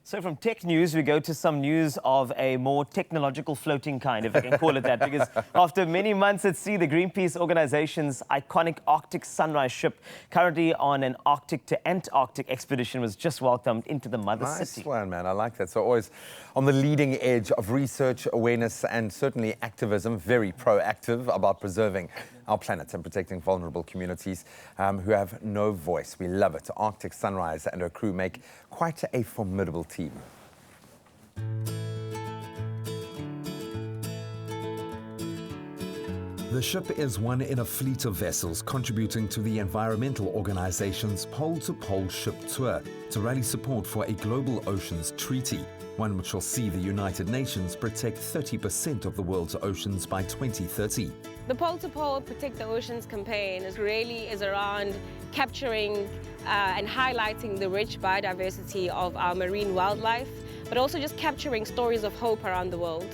So from tech news, we go to some news of a more technological floating kind, if I can call it that, because after many months at sea, the Greenpeace organization's iconic Arctic Sunrise ship, currently on an Arctic to Antarctic expedition, was just welcomed into the mother city. Nice one, man. I like that. So always on the leading edge of research, awareness, and certainly activism, very proactive about preserving our planet and protecting vulnerable communities who have no voice. We love it. Arctic Sunrise and her crew make quite a formidable team. The ship is one in a fleet of vessels contributing to the environmental organization's pole-to-pole ship tour to rally support for a global oceans treaty, one which will see the United Nations protect 30% of the world's oceans by 2030. The Pole to Pole Protect the Oceans campaign is around capturing and highlighting the rich biodiversity of our marine wildlife, but also just capturing stories of hope around the world.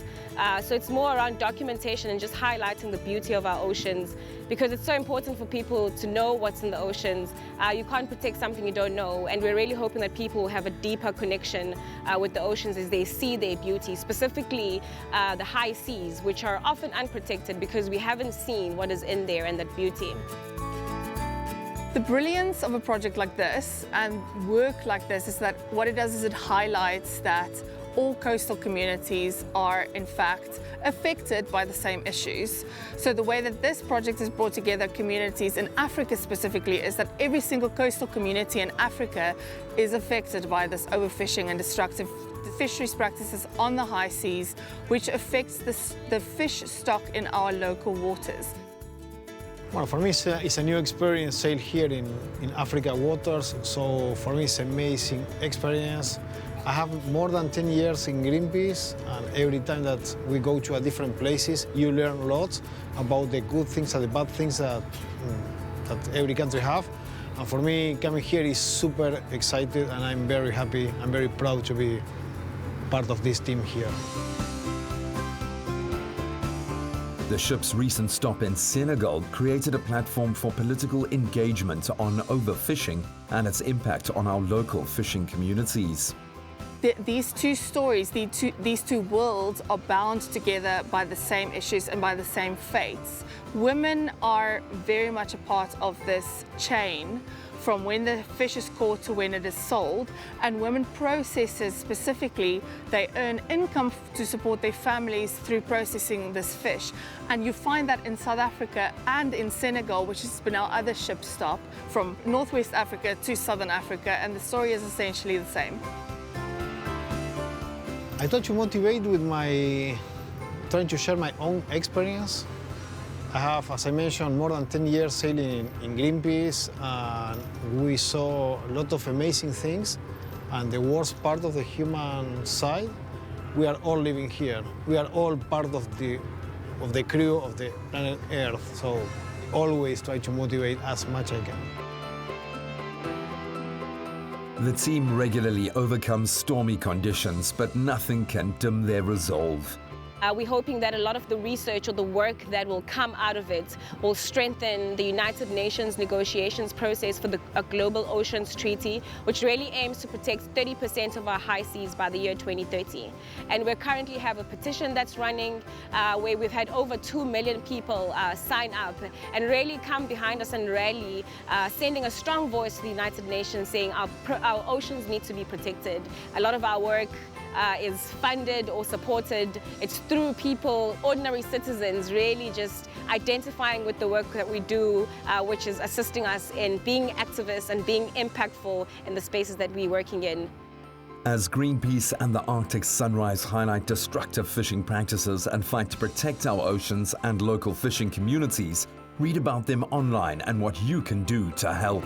So it's more around documentation and just highlighting the beauty of our oceans, because it's so important for people to know what's in the oceans. You can't protect something you don't know, and we're really hoping that people will have a deeper connection with the oceans as they see their beauty, specifically the high seas, which are often unprotected because we haven't seen what is in there and that beauty. The brilliance of a project like this and work like this is that what it does is it highlights that all coastal communities are in fact affected by the same issues. So the way that this project has brought together communities in Africa specifically is that every single coastal community in Africa is affected by this overfishing and destructive fisheries practices on the high seas, which affects the fish stock in our local waters. Well, for me, it's a new experience sail here in Africa waters. So for me, it's an amazing experience. I have more than 10 years in Greenpeace, and every time that we go to a different places, you learn a lot about the good things and the bad things that every country have. And for me, coming here is super excited, and I'm very happy. I'm very proud to be part of this team here. The ship's recent stop in Senegal created a platform for political engagement on overfishing and its impact on our local fishing communities. These two stories, these two worlds are bound together by the same issues and by the same fates. Women are very much a part of this chain, from when the fish is caught to when it is sold, and women processors specifically, they earn income to support their families through processing this fish. And you find that in South Africa and in Senegal, which has been our other ship stop, from Northwest Africa to Southern Africa, and the story is essentially the same. I try to motivate with trying to share my own experience. I have, as I mentioned, more than 10 years sailing in Greenpeace, and we saw a lot of amazing things. And the worst part of the human side, we are all living here. We are all part of the crew of the planet Earth. So always try to motivate as much as I can. The team regularly overcomes stormy conditions, but nothing can dim their resolve. We're hoping that a lot of the research or the work that will come out of it will strengthen the United Nations negotiations process for a global oceans treaty, which really aims to protect 30% of our high seas by the year 2030. And we currently have a petition that's running where we've had over 2 million people sign up and really come behind us and rally, sending a strong voice to the United Nations saying our oceans need to be protected. A lot of our work is funded or supported. It's through people, ordinary citizens, really just identifying with the work that we do, which is assisting us in being activists and being impactful in the spaces that we're working in. As Greenpeace and the Arctic Sunrise highlight destructive fishing practices and fight to protect our oceans and local fishing communities, read about them online and what you can do to help.